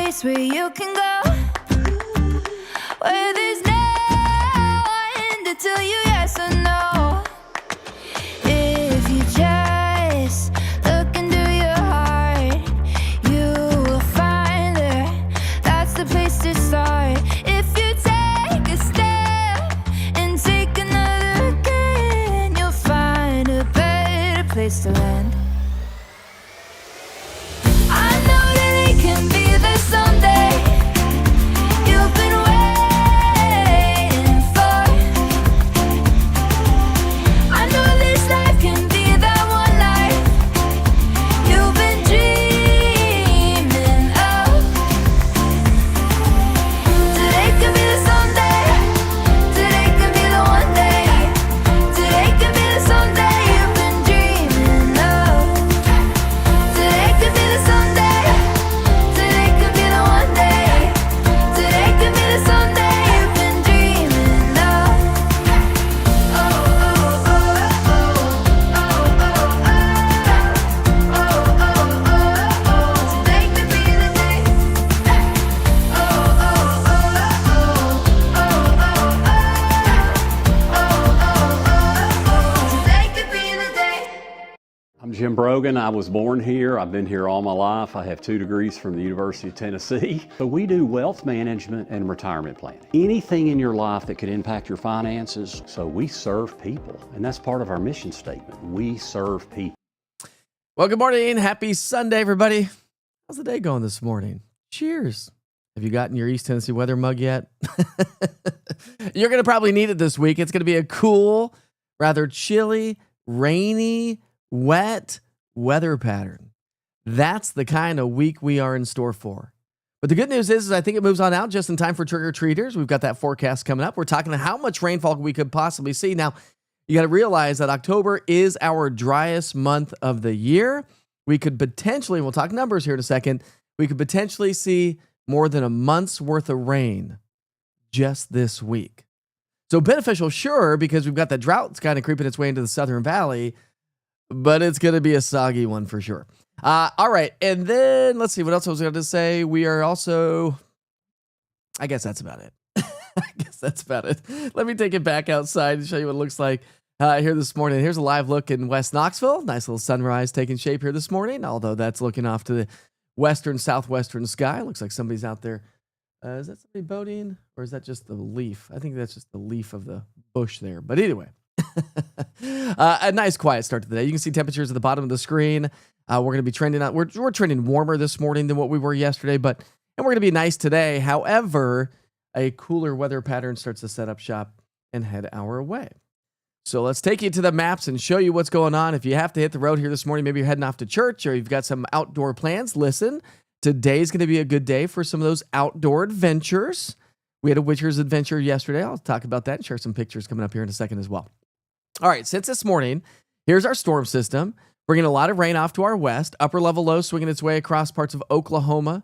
place where you can go, where there's no one to tell you yes or no. If you just look into your heart, you will find there. That's the place to start. If you take a step and take another again, you'll find a better place to land. I know that it can be there someday. You've been waiting for. I know this life can be that one life you've been dreaming of. Today could be the someday. Today could be the one day. Today could be the someday you've been dreaming of. Today could be the someday. Today could be the one day. Today could be the someday you've been dreaming of. Oh, oh, oh, oh, oh, oh, oh, oh, oh. Today could be the day. Oh, oh, oh, oh, oh, oh, oh. Today could be the day. I'm Jim Brogan. I was born here. I've been here all my life. I have 2 degrees from the University of Tennessee. So we do wealth management and retirement planning. Anything in your life that could impact your finances. So we serve people, and that's part of our mission statement. We serve people. Well, good morning. Happy Sunday, everybody. How's the day going this morning? Cheers. Have you gotten your East Tennessee weather mug yet? You're going to probably need it this week. It's going to be a cool, rather chilly, rainy, wet weather pattern. That's the kind of week we are in store for. But the good news is I think it moves on out just in time for trick-or-treaters. We've got that forecast coming up. We're talking about how much rainfall we could possibly see. Now, you got to realize that October is our driest month of the year. We could potentially, we'll talk numbers here in a second, we could potentially see more than a month's worth of rain just this week. So beneficial, sure, because we've got that drought that's kind of creeping its way into the Southern Valley, but it's going to be a soggy one for sure. All right, and then let's see what else I was going to say. We are also, I guess that's about it. Let me take it back outside and show you what it looks like here this morning. Here's a live look in West Knoxville. Nice little sunrise taking shape here this morning, although that's looking off to the western, southwestern sky. Looks like somebody's out there. Is that somebody boating, or is that just the leaf? I think that's just the leaf of the bush there. But anyway, a nice quiet start to the day. You can see temperatures at the bottom of the screen. We're going to be trending out. We're trending warmer this morning than what we were yesterday, and we're going to be nice today. However, a cooler weather pattern starts to set up shop and head our way. So let's take you to the maps and show you what's going on. If you have to hit the road here this morning, maybe you're heading off to church or you've got some outdoor plans, listen, today's going to be a good day for some of those outdoor adventures. We had a witcher's adventure yesterday. I'll talk about that and share some pictures coming up here in a second as well. All right, since this morning, here's our storm system. Bringing a lot of rain off to our west, upper level low swinging its way across parts of Oklahoma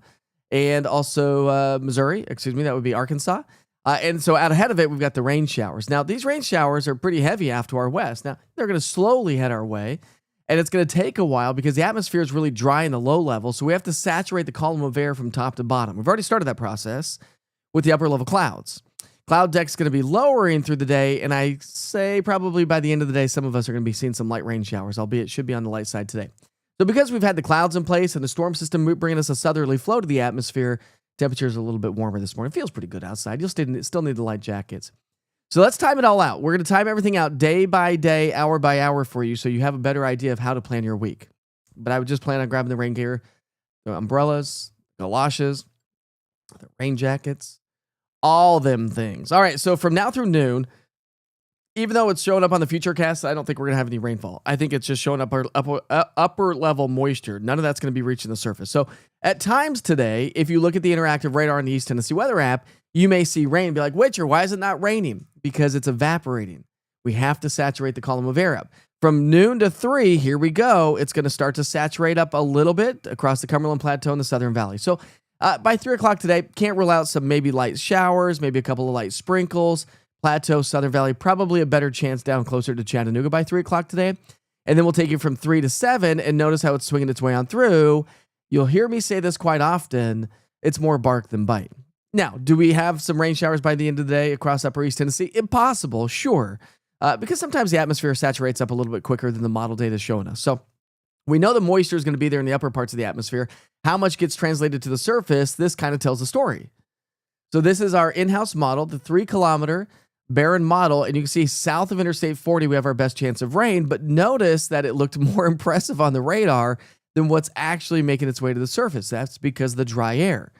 and also Missouri. That would be Arkansas. And so out ahead of it, we've got the rain showers. Now, these rain showers are pretty heavy off to our west. Now, they're going to slowly head our way, and it's going to take a while because the atmosphere is really dry in the low level, so we have to saturate the column of air from top to bottom. We've already started that process with the upper level clouds. Cloud deck's going to be lowering through the day, and I say probably by the end of the day, some of us are going to be seeing some light rain showers, albeit it should be on the light side today. So because we've had the clouds in place and the storm system bringing us a southerly flow to the atmosphere, temperatures are a little bit warmer this morning. It feels pretty good outside. You'll still need the light jackets. So let's time it all out. We're going to time everything out day by day, hour by hour for you so you have a better idea of how to plan your week. But I would just plan on grabbing the rain gear, the umbrellas, galoshes, the rain jackets, all them things. All right, so from now through noon, even though it's showing up on the Futurecast, I don't think we're going to have any rainfall. I think it's just showing up upper level moisture. None of that's going to be reaching the surface. So at times today, if you look at the interactive radar on the East Tennessee Weather app, you may see rain and be like, Witcher, why is it not raining? Because it's evaporating. We have to saturate the column of air up. From noon to 3, here we go. It's going to start to saturate up a little bit across the Cumberland Plateau and the Southern Valley. So by 3 o'clock today, can't rule out some maybe light showers, maybe a couple of light sprinkles. Plateau, Southern Valley, probably a better chance down closer to Chattanooga by 3 o'clock today. And then we'll take you from 3 to 7 and notice how it's swinging its way on through. You'll hear me say this quite often. It's more bark than bite. Now, do we have some rain showers by the end of the day across upper East Tennessee? Impossible, sure. Because sometimes the atmosphere saturates up a little bit quicker than the model data is showing us. So we know the moisture is going to be there in the upper parts of the atmosphere. How much gets translated to the surface, this kind of tells a story. So this is our in-house model, the 3-kilometer Barron model, and you can see south of Interstate 40, we have our best chance of rain, but notice that it looked more impressive on the radar than what's actually making its way to the surface. That's because of the dry air.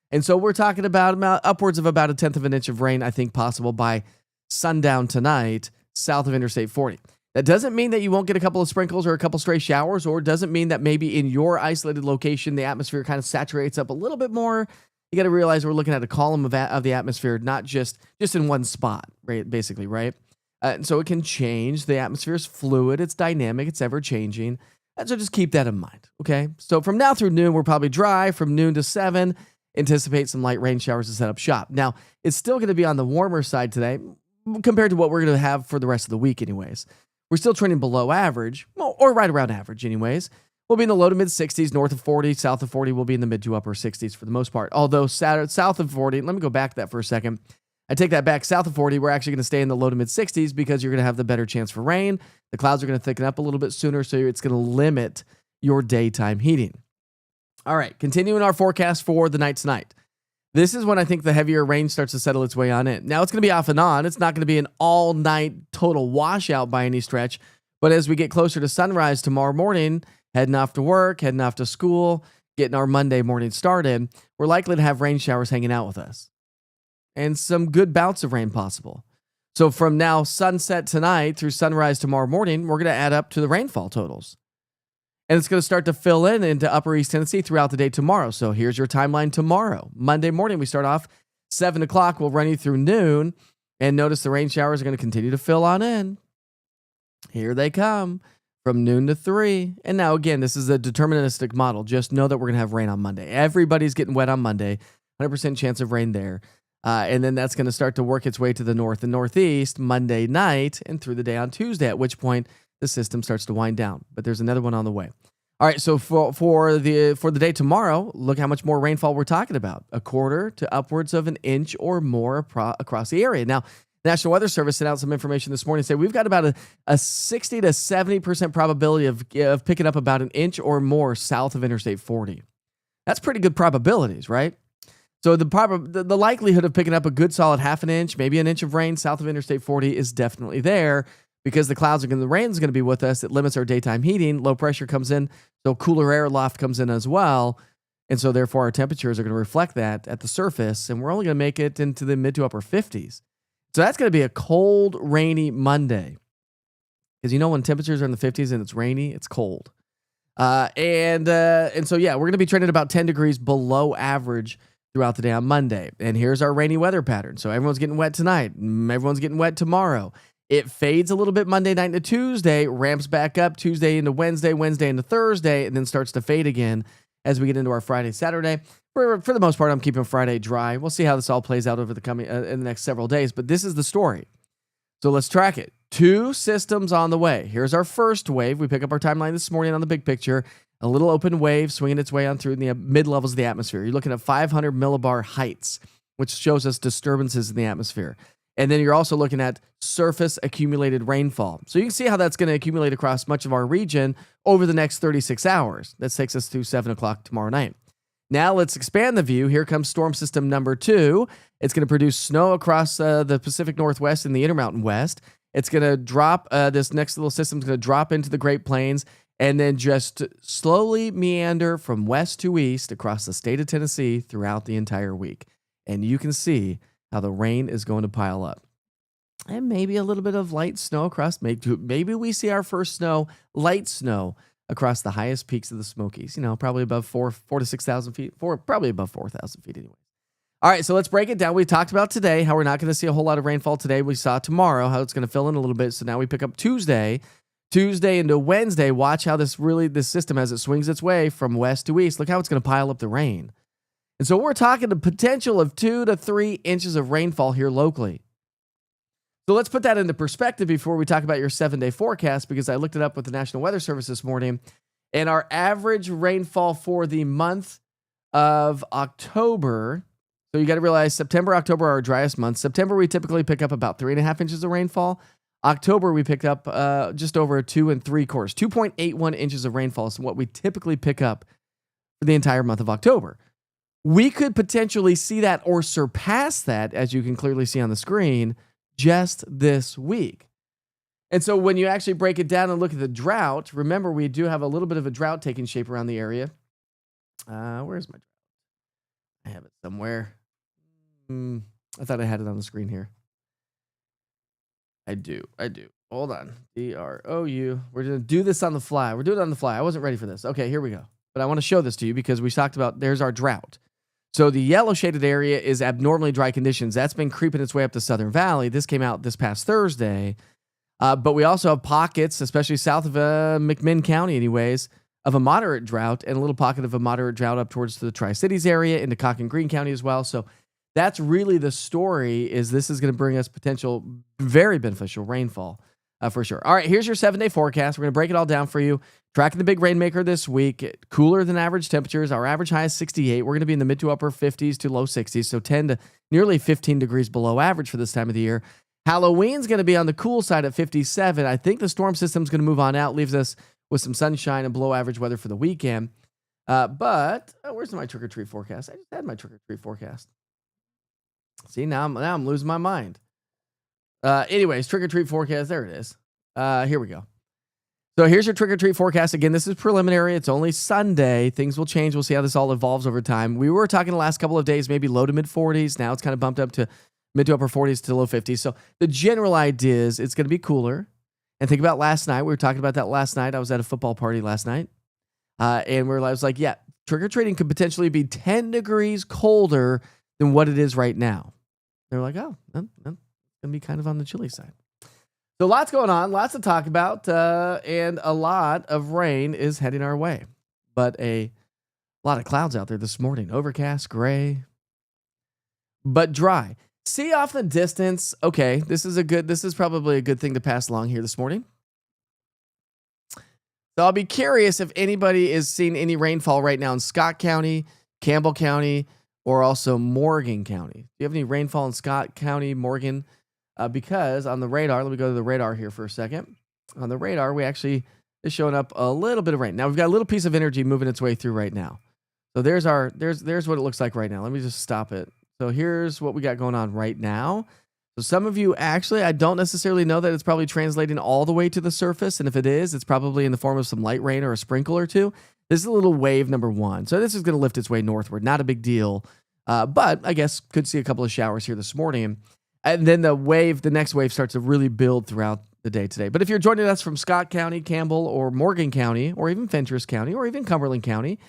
And so we're talking about upwards of about 1/10 of an inch of rain, I think, possible by sundown tonight, south of Interstate 40. That doesn't mean that you won't get a couple of sprinkles or a couple stray showers, or doesn't mean that maybe in your isolated location, the atmosphere kind of saturates up a little bit more. You got to realize we're looking at a column of the atmosphere, not just in one spot, right? Basically, right? And so it can change. The atmosphere is fluid. It's dynamic. It's ever changing. And so just keep that in mind, okay? So from now through noon, we're probably dry. From noon to 7, anticipate some light rain showers to set up shop. Now, it's still going to be on the warmer side today compared to what we're going to have for the rest of the week anyways. We're still trending below average, or right around average anyways. We'll be in the low to mid 60s, north of 40, south of 40. We'll be in the mid to upper 60s for the most part. Although south of 40, let me go back to that for a second. I take that back. South of 40, we're actually going to stay in the low to mid 60s because you're going to have the better chance for rain. The clouds are going to thicken up a little bit sooner, so it's going to limit your daytime heating. All right, continuing our forecast for the night tonight. This is when I think the heavier rain starts to settle its way on in. Now, it's going to be off and on. It's not going to be an all-night total washout by any stretch. But as we get closer to sunrise tomorrow morning, heading off to work, heading off to school, getting our Monday morning started, we're likely to have rain showers hanging out with us. And some good bouts of rain possible. So from now, sunset tonight through sunrise tomorrow morning, we're going to add up to the rainfall totals. And it's going to start to fill in into upper East Tennessee throughout the day tomorrow. So here's your timeline tomorrow. Monday morning, we start off 7 o'clock. We'll run you through noon. And notice the rain showers are going to continue to fill on in. Here they come from noon to 3. And now, again, this is a deterministic model. Just know that we're going to have rain on Monday. Everybody's getting wet on Monday. 100% chance of rain there. And then that's going to start to work its way to the north and northeast Monday night and through the day on Tuesday, at which point the system starts to wind down. But there's another one on the way. All right, so for the day tomorrow, look how much more rainfall we're talking about. 1/4 to upwards of an inch or more across the area. Now, the National Weather Service sent out some information this morning. Say we've got about a 60 to 70% probability of picking up about an inch or more south of Interstate 40. That's pretty good probabilities, right? So the likelihood of picking up a good solid half an inch, maybe an inch of rain south of Interstate 40 is definitely there. Because the rain is going to be with us, it limits our daytime heating. Low pressure comes in, so cooler air loft comes in as well. And so therefore our temperatures are going to reflect that at the surface, and we're only going to make it into the mid to upper 50s. So that's going to be a cold, rainy Monday. Because when temperatures are in the 50s and it's rainy, it's cold. And so, yeah, we're going to be trending about 10 degrees below average throughout the day on Monday. And here's our rainy weather pattern. So everyone's getting wet tonight. Everyone's getting wet tomorrow. It fades a little bit Monday night into Tuesday, ramps back up Tuesday into Wednesday, Wednesday into Thursday, and then starts to fade again as we get into our Friday, Saturday. For the most part, I'm keeping Friday dry. We'll see how this all plays out over the coming in the next several days, but this is the story. So let's track it. 2 systems on the way. Here's our first wave. We pick up our timeline this morning on the big picture. A little open wave swinging its way on through the mid-levels of the atmosphere. You're looking at 500 millibar heights, which shows us disturbances in the atmosphere. And then you're also looking at surface accumulated rainfall. So you can see how that's going to accumulate across much of our region over the next 36 hours. That takes us through 7 o'clock tomorrow night. Now let's expand the view. Here comes storm system number 2. It's going to produce snow across the Pacific Northwest and the Intermountain West. It's going to drop, this next little system is going to drop into the Great Plains and then just slowly meander from west to east across the state of Tennessee throughout the entire week. And you can see how the rain is going to pile up. And maybe a little bit of light snow across. Maybe we see our first light snow across the highest peaks of the Smokies. Probably above 4,000 to 6,000 feet. Probably above 4,000 feet anyway. All right, so let's break it down. We talked about today how we're not going to see a whole lot of rainfall today. We saw tomorrow how it's going to fill in a little bit. So now we pick up Tuesday into Wednesday. Watch how this system, as it swings its way from west to east, look how it's going to pile up the rain. And so we're talking the potential of 2 to 3 inches of rainfall here locally. So let's put that into perspective before we talk about your 7-day forecast, because I looked it up with the National Weather Service this morning, and our average rainfall for the month of October. So you got to realize September, October are our driest months. September, we typically pick up about 3.5 inches of rainfall. October, we picked up just over 2 3/4, 2.81 inches of rainfall is what we typically pick up for the entire month of October. We could potentially see that or surpass that, as you can clearly see on the screen, just this week. And so when you actually break it down and look at the drought, remember we do have a little bit of a drought taking shape around the area. Where's my drought? I have it somewhere. I thought I had it on the screen here. I do. Hold on. DROU. We're going to do this on the fly. We're doing it on the fly. I wasn't ready for this. Okay, here we go. But I want to show this to you because we talked about there's our drought. So the yellow shaded area is abnormally dry conditions. That's been creeping its way up the Southern Valley. This came out this past Thursday. But we also have pockets, especially south of McMinn County anyways, of a moderate drought and a little pocket of a moderate drought up towards the Tri-Cities area into Cock and Greene County as well. So that's really the story, is this is going to bring us potential very beneficial rainfall for sure. All right, here's your 7-day forecast. We're going to break it all down for you. Tracking the big rainmaker this week. Cooler than average temperatures. Our average high is 68. We're going to be in the mid to upper 50s to low 60s, so 10 to nearly 15 degrees below average for this time of the year. Halloween's going to be on the cool side at 57. I think the storm system's going to move on out, leaves us with some sunshine and below average weather for the weekend. But where's my trick-or-treat forecast? I just had my trick-or-treat forecast. See, now I'm losing my mind. Anyways, trick-or-treat forecast. There it is. Here we go. So here's your trick-or-treat forecast. Again, this is preliminary. It's only Sunday. Things will change. We'll see how this all evolves over time. We were talking the last couple of days, maybe low to mid 40s. Now it's kind of bumped up to mid to upper 40s to low 50s. So the general idea is it's going to be cooler. And think about last night. We were talking about that last night. I was at a football party last night. And I was like, yeah, trick-or-treating could potentially be 10 degrees colder than what it is right now. They were like, oh, that's going to be kind of on the chilly side. So lots going on, lots to talk about, and a lot of rain is heading our way. But a lot of clouds out there this morning. Overcast, gray, but dry. See off the distance. Okay, this is probably a good thing to pass along here this morning. So I'll be curious if anybody is seeing any rainfall right now in Scott County, Campbell County, or also Morgan County. Do you have any rainfall in Scott County, Morgan? Because on the radar, let me go to the radar here for a second. On the radar, we actually is showing up a little bit of rain. Now we've got a little piece of energy moving its way through right now. So there's what it looks like right now. Let me just stop it. So here's what we got going on right now. So some of you actually, I don't necessarily know that it's probably translating all the way to the surface. And if it is, it's probably in the form of some light rain or a sprinkle or two. This is a little wave number 1. So this is going to lift its way northward. Not a big deal. But I guess could see a couple of showers here this morning. And then the next wave starts to really build throughout the day today. But if you're joining us from Scott County, Campbell, or Morgan County, or even Fentress County, or even Cumberland County,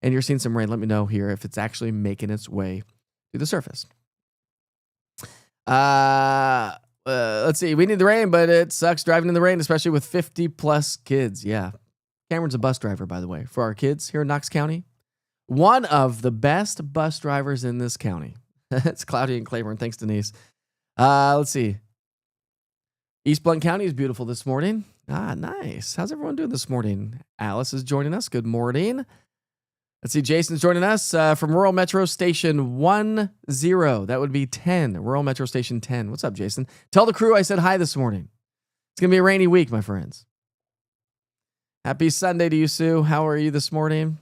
and you're seeing some rain, let me know here if it's actually making its way to the surface. Let's see. We need the rain, but it sucks driving in the rain, especially with 50-plus kids. Yeah. Cameron's a bus driver, by the way, for our kids here in Knox County. One of the best bus drivers in this county. It's cloudy in Claiborne. Thanks, Denise. Let's see. East Blount County is beautiful this morning. Nice. How's everyone doing this morning? Alice is joining us. Good morning. Let's see. Jason's joining us from Rural Metro Station 10. That would be 10. Rural Metro Station 10. What's up, Jason? Tell the crew I said hi this morning. It's going to be a rainy week, my friends. Happy Sunday to you, Sue. How are you this morning?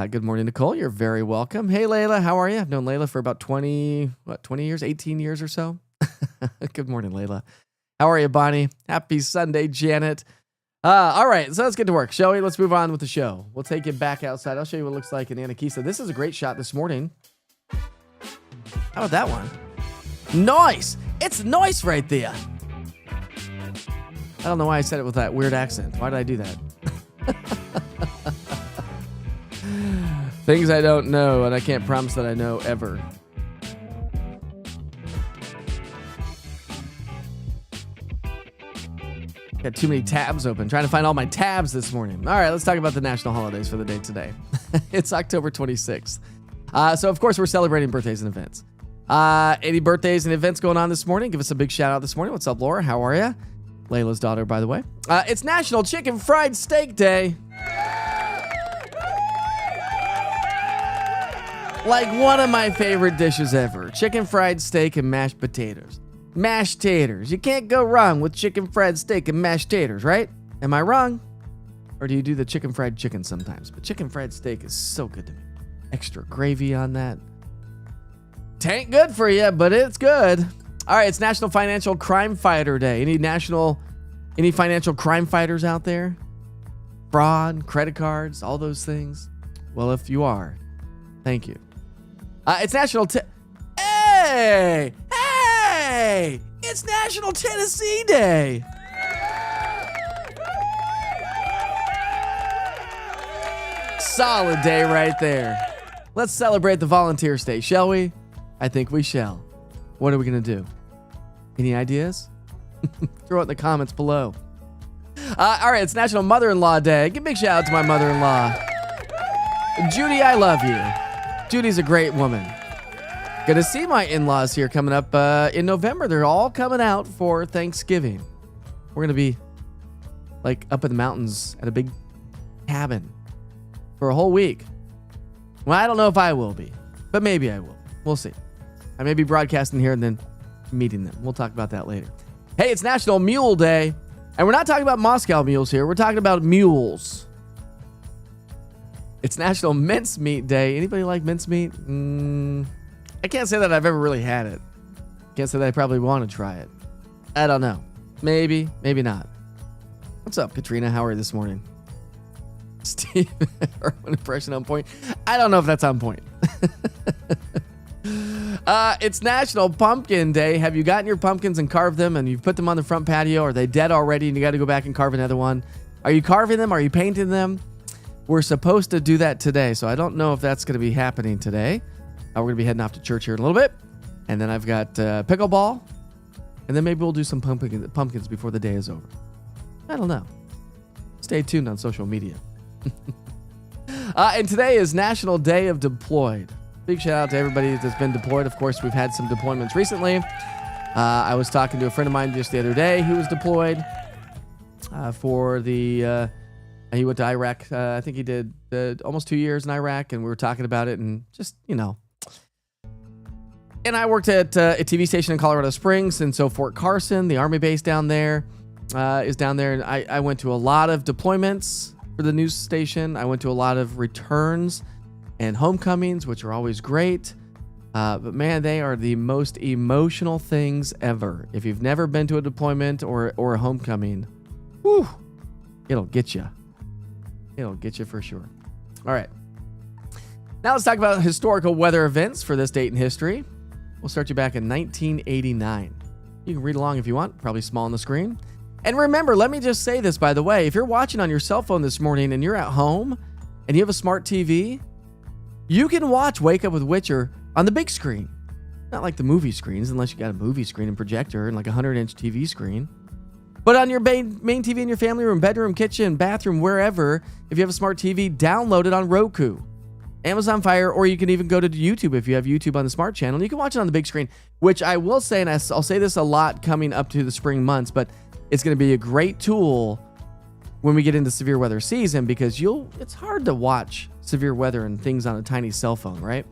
Good morning, Nicole. You're very welcome. Hey, Layla. How are you? I've known Layla for about 20 years, 18 years or so. Good morning, Layla. How are you, Bonnie? Happy Sunday, Janet. All right, so let's get to work, shall we? Let's move on with the show. We'll take it back outside. I'll show you what it looks like in Anakeesa. This is a great shot this morning. How about that one? Nice. It's nice right there. I don't know why I said it with that weird accent. Why did I do that? Things I don't know, and I can't promise that I know ever. Got too many tabs open. Trying to find all my tabs this morning. All right, let's talk about the national holidays for the day today. It's October 26th. So, of course, we're celebrating birthdays and events. Any birthdays and events going on this morning? Give us a big shout out this morning. What's up, Laura? How are you? Layla's daughter, by the way. It's National Chicken Fried Steak Day. Like one of my favorite dishes ever. Chicken fried steak and mashed potatoes. Mashed taters. You can't go wrong with chicken fried steak and mashed taters, right? Am I wrong? Or do you do the chicken fried chicken sometimes? But chicken fried steak is so good to me. Extra gravy on that. Tain't good for you, but it's good. All right, it's National Financial Crime Fighter Day. Any financial crime fighters out there? Fraud, credit cards, all those things? Well, if you are, thank you. It's Hey! It's National Tennessee Day. Solid day right there. Let's celebrate the Volunteer State, shall we? I think we shall. What are we going to do? Any ideas? Throw it in the comments below. All right, it's National Mother-in-Law Day. Give a big shout out to my mother-in-law. Judy, I love you. Judy's a great woman. Gonna see my in-laws here coming up in November. They're all coming out for Thanksgiving. We're gonna be like up in the mountains at a big cabin for a whole week. Well, I don't know if I will be, but maybe I will. We'll see. I may be broadcasting here and then meeting them. We'll talk about that later. Hey, it's National Mule Day. And we're not talking about Moscow mules here. We're talking about mules. It's National Mincemeat Day. Anybody like mincemeat? I can't say that I've ever really had it. Can't say that I probably want to try it. I don't know. Maybe, maybe not. What's up, Katrina? How are you this morning? Steve, Irwin impression on point. I don't know if that's on point. It's National Pumpkin Day. Have you gotten your pumpkins and carved them and you've put them on the front patio? Are they dead already and you got to go back and carve another one? Are you carving them? Are you painting them? We're supposed to do that today, so I don't know if that's going to be happening today. We're going to be heading off to church here in a little bit. And then I've got pickleball. And then maybe we'll do some pumpkins before the day is over. I don't know. Stay tuned on social media. And today is National Day of Deployed. Big shout out to everybody that's been deployed. Of course, we've had some deployments recently. I was talking to a friend of mine just the other day who was deployed for the... he went to Iraq. I think he did almost 2 years in Iraq, and we were talking about it, and just, you know. And I worked at a TV station in Colorado Springs, and so Fort Carson, the Army base down there, is down there. And I went to a lot of deployments for the news station. I went to a lot of returns and homecomings, which are always great. But man, they are the most emotional things ever. If you've never been to a deployment or a homecoming, whew, it'll get you. It'll get you for sure. All right. Now let's talk about historical weather events for this date in history. We'll start you back in 1989. You can read along if you want, probably small on the screen. And remember, let me just say this, by the way, if you're watching on your cell phone this morning and you're at home and you have a smart TV, you can watch Wake Up with Witcher on the big screen. Not like the movie screens, unless you got a movie screen and projector and like a 100-inch TV screen. But on your main TV in your family room, bedroom, kitchen, bathroom, wherever, if you have a smart TV, download it on Roku, Amazon Fire, or you can even go to YouTube if you have YouTube on the smart channel. And you can watch it on the big screen, which I will say, and I'll say this a lot coming up to the spring months, but it's going to be a great tool when we get into severe weather season, because it's hard to watch severe weather and things on a tiny cell phone, right?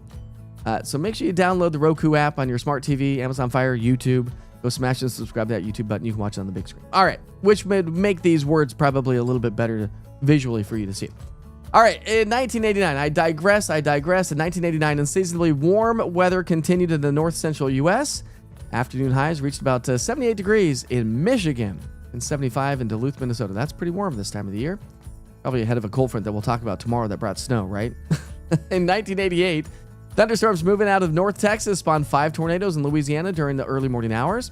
So make sure you download the Roku app on your smart TV, Amazon Fire, YouTube. Go smash and subscribe to that YouTube button. You can watch it on the big screen. All right, which would make these words probably a little bit better visually for you to see. All right, in 1989, I digress. In 1989, unseasonably warm weather continued in the north central U.S. Afternoon highs reached about 78 degrees in Michigan and 75 in Duluth, Minnesota. That's pretty warm this time of the year. Probably ahead of a cold front that we'll talk about tomorrow that brought snow, right? In 1988, thunderstorms moving out of North Texas spawned 5 tornadoes in Louisiana during the early morning hours.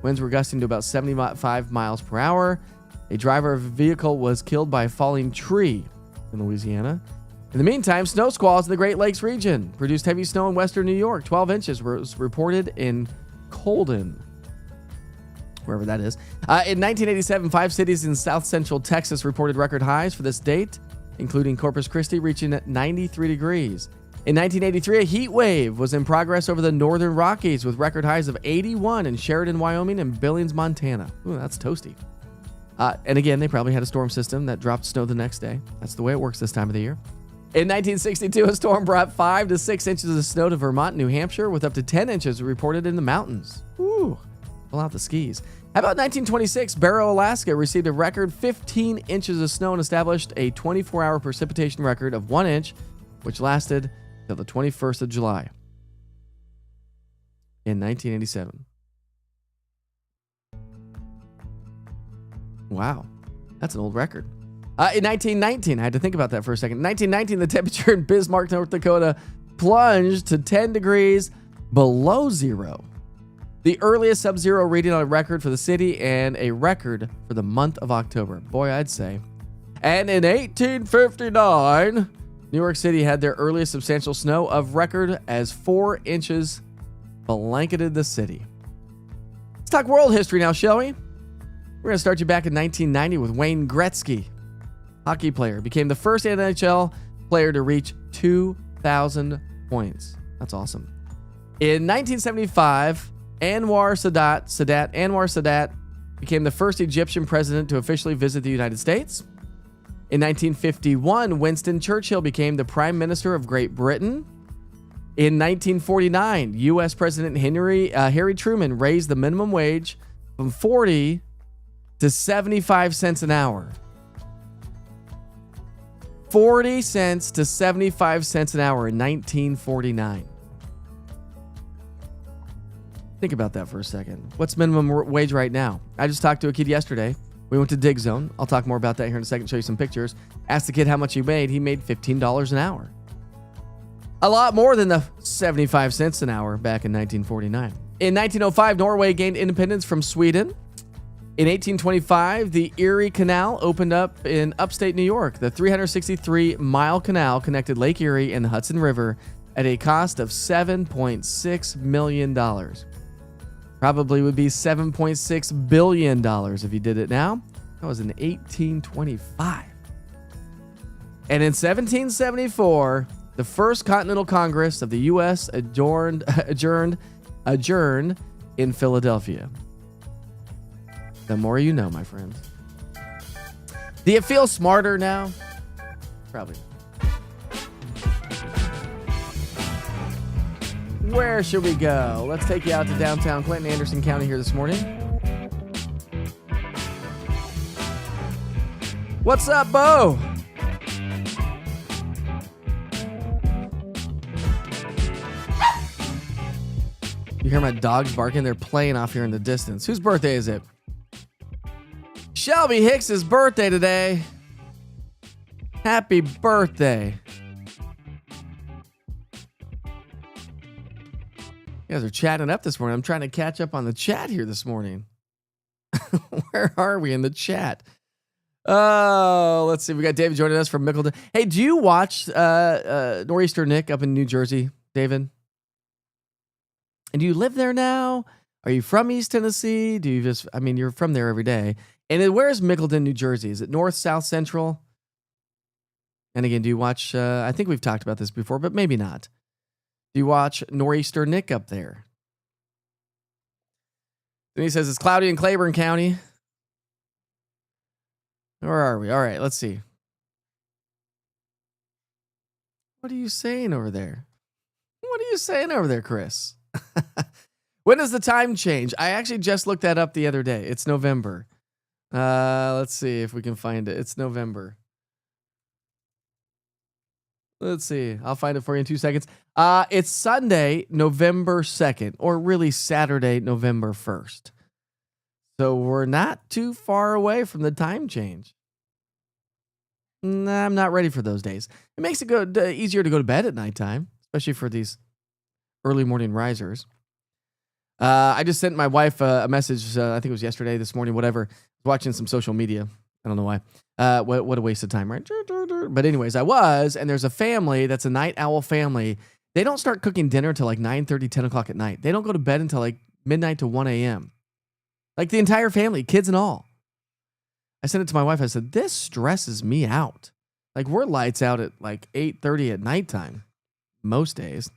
Winds were gusting to about 75 miles per hour. A driver of a vehicle was killed by a falling tree in Louisiana. In the meantime, snow squalls in the Great Lakes region produced heavy snow in western New York. 12 inches was reported in Colden, wherever that is. In 1987, 5 cities in south central Texas reported record highs for this date, including Corpus Christi reaching 93 degrees. In 1983, a heat wave was in progress over the northern Rockies with record highs of 81 in Sheridan, Wyoming and Billings, Montana. Ooh, that's toasty. And again, they probably had a storm system that dropped snow the next day. That's the way it works this time of the year. In 1962, a storm brought 5 to 6 inches of snow to Vermont, New Hampshire, with up to 10 inches reported in the mountains. Ooh, pull out the skis. How about 1926? Barrow, Alaska received a record 15 inches of snow and established a 24-hour precipitation record of 1 inch, which lasted until the 21st of July in 1987. Wow, that's an old record. In 1919, I had to think about that for a second. In 1919, the temperature in Bismarck, North Dakota plunged to 10 degrees below zero. The earliest sub-zero reading on a record for the city and a record for the month of October. Boy, I'd say. And in 1859, New York City had their earliest substantial snow of record as 4 inches blanketed the city. Let's talk world history now, shall we? We're going to start you back in 1990 with Wayne Gretzky. Hockey player, became the first NHL player to reach 2,000 points. That's awesome. In 1975, Anwar Sadat became the first Egyptian president to officially visit the United States. In 1951, Winston Churchill became the Prime Minister of Great Britain. In 1949, U.S. President Harry Truman raised the minimum wage from 40 to 75 cents an hour. 40 cents to 75 cents an hour in 1949. Think about that for a second. What's minimum wage right now? I just talked to a kid yesterday. We went to Dig Zone. I'll talk more about that here in a second, show you some pictures. Asked the kid how much he made. He made $15 an hour. A lot more than the 75 cents an hour back in 1949. In 1905, Norway gained independence from Sweden. In 1825, the Erie Canal opened up in upstate New York. The 363-mile canal connected Lake Erie and the Hudson River at a cost of $7.6 million. Probably would be $7.6 billion if you did it now. That was in 1825. And in 1774, the First Continental Congress of the U.S. adjourned in Philadelphia. The more you know, my friends. Do you feel smarter now? Probably. Where should we go? Let's take you out to downtown Clinton, Anderson County here this morning. What's up, Bo? You hear my dogs barking? They're playing off here in the distance. Whose birthday is it? Shelby Hicks's birthday today. Happy birthday. You guys are chatting up this morning. I'm trying to catch up on the chat here this morning. Where are we in the chat? Oh, let's see. We got David joining us from Mickleton. Hey, do you watch Nor'easter Nick up in New Jersey, David? And do you live there now? Are you from East Tennessee? Do you just, I mean, you're from there every day. And then where's Mickleton, New Jersey? Is it north, south, central? And again, do you watch, I think we've talked about this before, but maybe not. Do you watch Nor'easter Nick up there? Then he says it's cloudy in Claiborne County. Where are we? All right, let's see. What are you saying over there? What are you saying over there, Chris? When does the time change? I actually just looked that up the other day. It's November. Let's see if we can find it. It's November. Let's see. I'll find it for you in 2 seconds. It's Sunday, November 2nd, or really Saturday, November 1st. So we're not too far away from the time change. Nah, I'm not ready for those days. It makes it easier to go to bed at nighttime, especially for these early morning risers. I just sent my wife a message, I think it was yesterday, this morning, whatever. Watching some social media. I don't know why. What a waste of time, right? But anyways, I was, and there's a family that's a night owl family. They don't start cooking dinner till like 9:30, 10 o'clock at night. They don't go to bed until like midnight to 1 a.m. Like the entire family, kids and all. I sent it to my wife. I said, this stresses me out. Like we're lights out at like 8:30 at nighttime most days.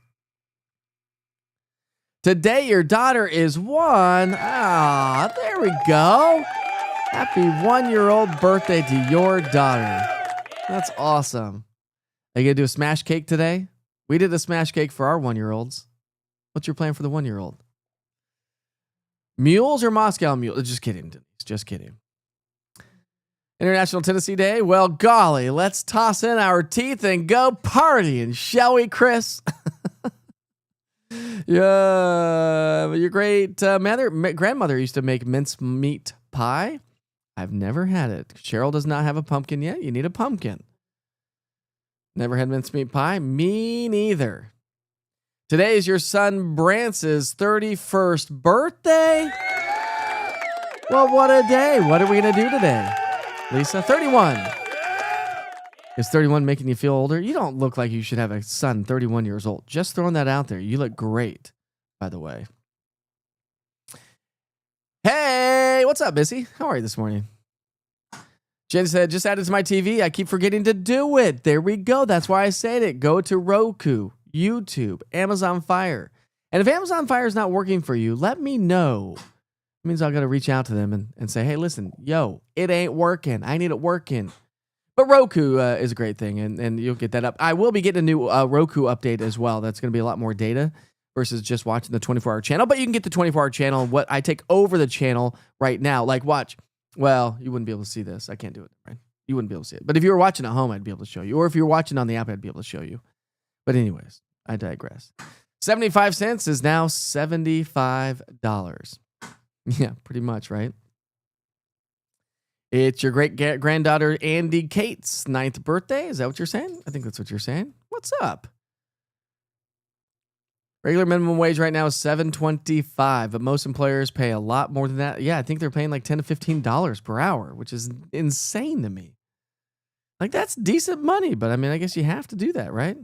Today, your daughter is 1. Ah, there we go. Happy 1-year-old birthday to your daughter. That's awesome. Are you going to do a smash cake today? We did a smash cake for our 1-year-olds. What's your plan for the 1-year-old? Mules or Moscow mules? Just kidding, Denise. Just kidding. International Tennessee Day. Well, golly, let's toss in our teeth and go partying, shall we, Chris? Yeah, your great grandmother used to make mincemeat pie. I've never had it. Cheryl does not have a pumpkin yet. You need a pumpkin. Never had mincemeat pie? Me neither. Today is your son Brance's 31st birthday. Well, what a day. What are we going to do today? Lisa, 31. Is 31 making you feel older? You don't look like you should have a son 31 years old. Just throwing that out there. You look great, by the way. Hey, what's up, Missy? How are you this morning? Jen said, just added to my TV. I keep forgetting to do it. There we go. That's why I said it. Go to Roku, YouTube, Amazon Fire. And if Amazon Fire is not working for you, let me know. It means I've got to reach out to them and say, hey, listen, yo, it ain't working. I need it working. But Roku is a great thing, and you'll get that up. I will be getting a new Roku update as well. That's going to be a lot more data versus just watching the 24-hour channel. But you can get the 24-hour channel. What I take over the channel right now, like watch. Well, you wouldn't be able to see this. I can't do it, right? You wouldn't be able to see it. But if you were watching at home, I'd be able to show you. Or if you were watching on the app, I'd be able to show you. But anyways, I digress. 75 cents is now $75. Yeah, pretty much, right? It's your great-granddaughter Andy Kate's 9th birthday. Is that what you're saying? I think that's what you're saying. What's up? Regular minimum wage right now is $7.25, but most employers pay a lot more than that. Yeah, I think they're paying like $10 to $15 per hour, which is insane to me. Like, that's decent money, but I mean, I guess you have to do that, right?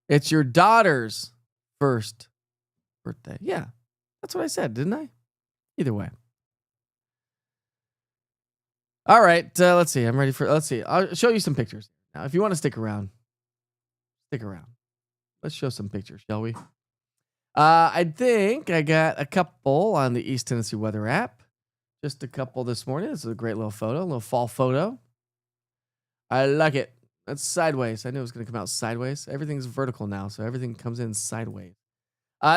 It's your daughter's first birthday. Yeah, that's what I said, didn't I? Either way. All right, let's see. I'm ready for, let's see. I'll show you some pictures. Now, if you want to stick around, stick around. Let's show some pictures, shall we? I think I got a couple on the East Tennessee Weather app. Just a couple this morning. This is a great little photo, a little fall photo. I like it. That's sideways. I knew it was going to come out sideways. Everything's vertical now, so everything comes in sideways.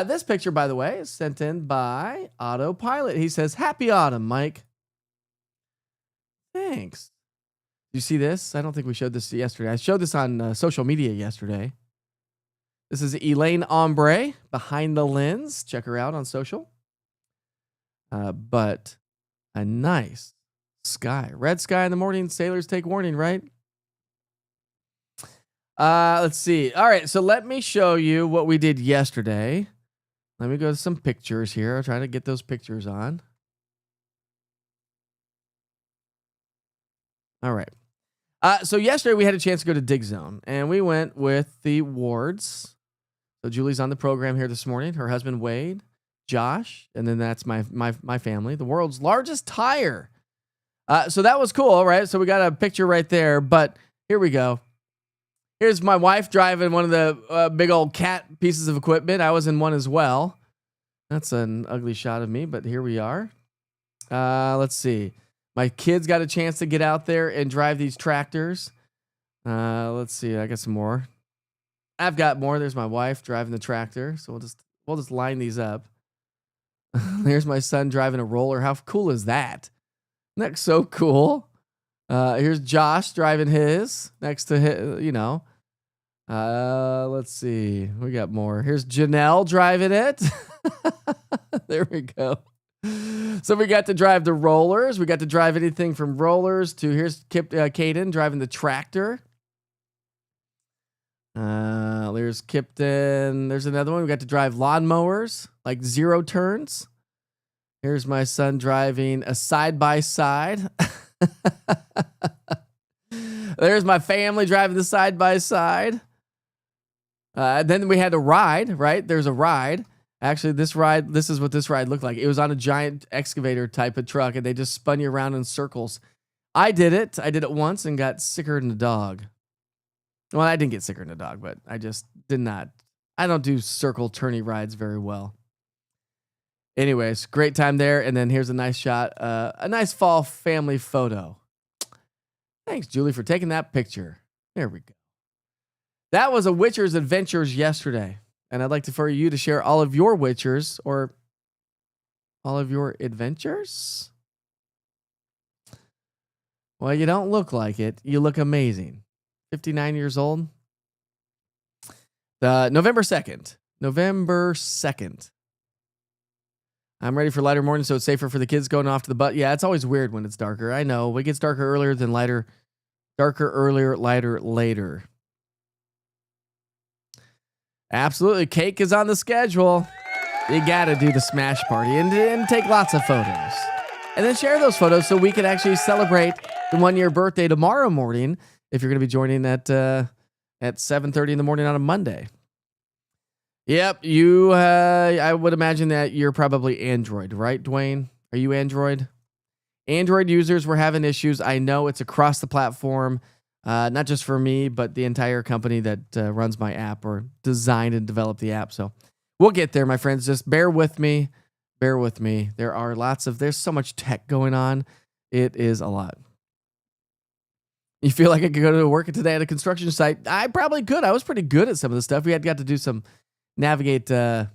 This picture, by the way, is sent in by Autopilot. He says, happy autumn, Mike. Thanks. You see this? I don't think we showed this yesterday. I showed this on social media yesterday. This is Elaine Ombre behind the lens. Check her out on social. But a nice sky. Red sky in the morning. Sailors take warning, right? Let's see. All right, so let me show you what we did yesterday. Let me go to some pictures here. I'll try to get those pictures on. All right. So yesterday we had a chance to go to Dig Zone, and we went with the Wards. So Julie's on the program here this morning. Her husband Wade, Josh, and then that's my family. The world's largest tire. So that was cool, right? So we got a picture right there. But here we go. Here's my wife driving one of the big old cat pieces of equipment. I was in one as well. That's an ugly shot of me, but here we are. Let's see. My kids got a chance to get out there and drive these tractors. Let's see. I got some more. I've got more. There's my wife driving the tractor. So we'll just line these up. There's my son driving a roller. How cool is that? Isn't that so cool? Here's Josh driving his next to his, you know. Let's see. We got more. Here's Janelle driving it. There we go. So we got to drive the rollers. We got to drive anything from rollers to here's Caden driving the tractor. There's Kipton. There's another one. We got to drive lawnmowers, like 0 turns. Here's my son driving a side-by-side. There's my family driving the side-by-side. Then we had a ride, right? There's a ride. Actually, this is what this ride looked like. It was on a giant excavator type of truck, and they just spun you around in circles. I did it once and got sicker than a dog. Well, I didn't get sicker than a dog, but I just did not. I don't do circle turny rides very well. Anyways, great time there. And then here's a nice shot, a nice fall family photo. Thanks, Julie, for taking that picture. There we go. That was a Witcher's Adventures yesterday. And I'd like for you to share all of your Witchers or all of your adventures. Well, you don't look like it. You look amazing. 59 years old. November 2nd. November 2nd. I'm ready for lighter morning, so it's safer for the kids going off to the butt. Yeah, it's always weird when it's darker. I know. It gets darker earlier than lighter. Darker earlier, lighter later. Absolutely. Cake is on the schedule. You got to do the smash party and take lots of photos. And then share those photos so we can actually celebrate the 1-year birthday tomorrow morning if you're going to be joining at 7:30 in the morning on a Monday. Yep, you. I would imagine that you're probably Android, right, Dwayne? Are you Android? Android users were having issues. I know it's across the platform, not just for me, but the entire company that runs my app or designed and developed the app. So we'll get there, my friends. Just bear with me. Bear with me. There's so much tech going on. It is a lot. You feel like I could go to work today at a construction site? I probably could. I was pretty good at some of the stuff. We had got to do some navigate, trying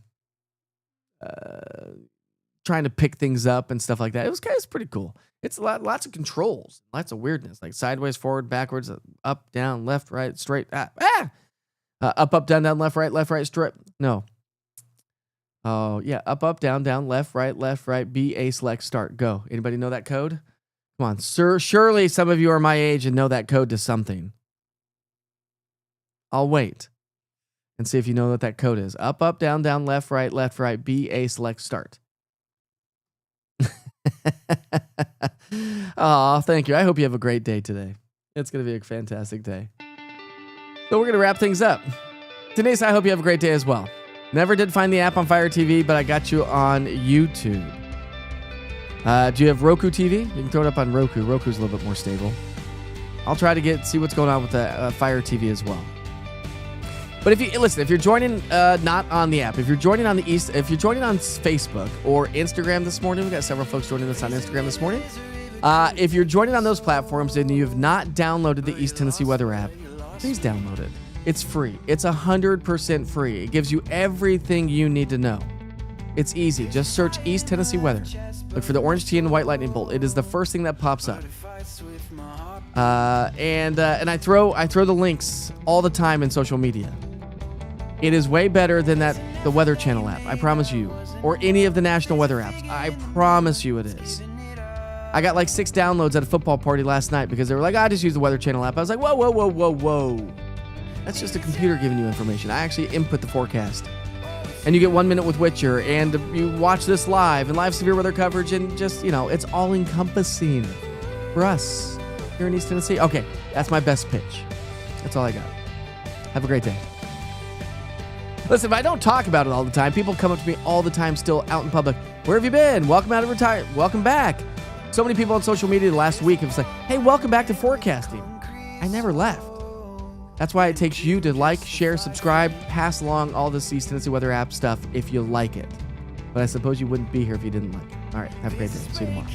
to pick things up and stuff like that. It's pretty cool. It's lots of controls, lots of weirdness, like sideways, forward, backwards, up, down, left, right, straight, up, down, left, right, straight. No. Oh yeah, up, down, left, right, B, A, select, start, go. Anybody know that code? Come on, sir. Surely some of you are my age and know that code to something. I'll wait and see if you know what that code is. Up, down, left, right, B, A, select, start. Oh, thank you. I hope you have a great day today. It's going to be a fantastic day. So we're going to wrap things up. Denise, I hope you have a great day as well. Never did find the app on Fire TV, but I got you on YouTube. Do you have Roku TV? You can throw it up on Roku. Roku's a little bit more stable. I'll try to see what's going on with the Fire TV as well. But if you're joining not on the app, if you're joining on if you're joining on Facebook or Instagram this morning, we got several folks joining us on Instagram this morning. If you're joining on those platforms and you have not downloaded the East Tennessee Weather app, please download it. It's free. It's 100% free. It gives you everything you need to know. It's easy. Just search East Tennessee Weather. Look for the orange tea and white lightning bolt. It is the first thing that pops up. And I throw the links all the time in social media. It is way better than the Weather Channel app, I promise you, or any of the national weather apps. I promise you it is. I got like 6 downloads at a football party last night because they were like, I just use the Weather Channel app. I was like, whoa. That's just a computer giving you information. I actually input the forecast. And you get 1 minute with Witcher, and you watch this live, and live severe weather coverage, and just, it's all encompassing for us here in East Tennessee. Okay, that's my best pitch. That's all I got. Have a great day. Listen, if I don't talk about it all the time, people come up to me all the time still out in public. Where have you been? Welcome out of retirement. Welcome back. So many people on social media the last week have said, hey, welcome back to forecasting. I never left. That's why it takes you to like, share, subscribe, pass along all this East Tennessee Weather app stuff if you like it. But I suppose you wouldn't be here if you didn't like it. All right, have a great day. See you tomorrow.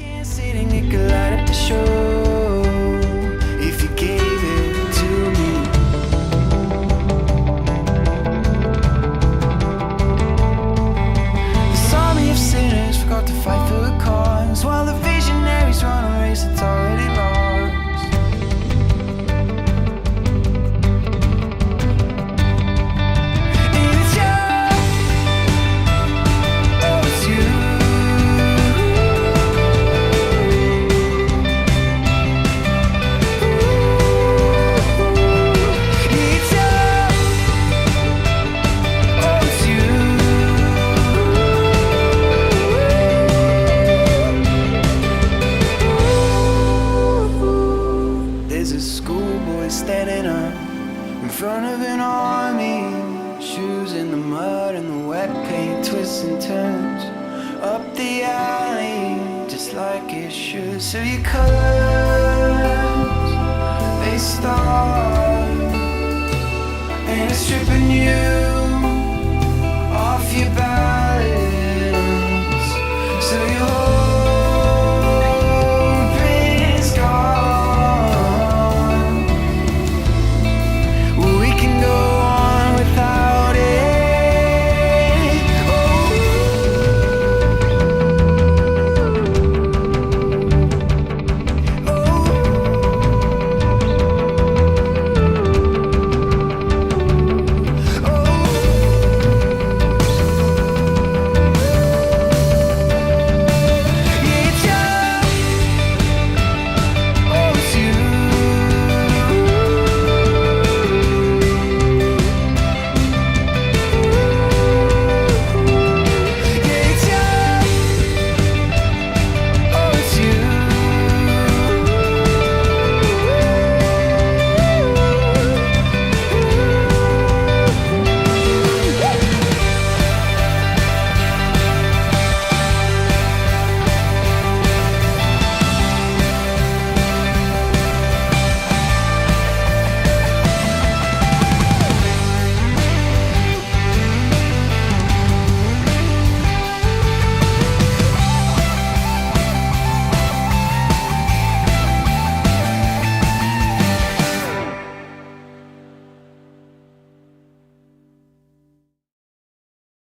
Sinners forgot to fight for the cause, while the visionaries run a race that's already lost. And it's you, oh it's you. It's you, oh it's you. Standing up in front of an army, shoes in the mud and the wet paint, twists and turns up the alley, just like it should. So your colors, they start, and it's stripping you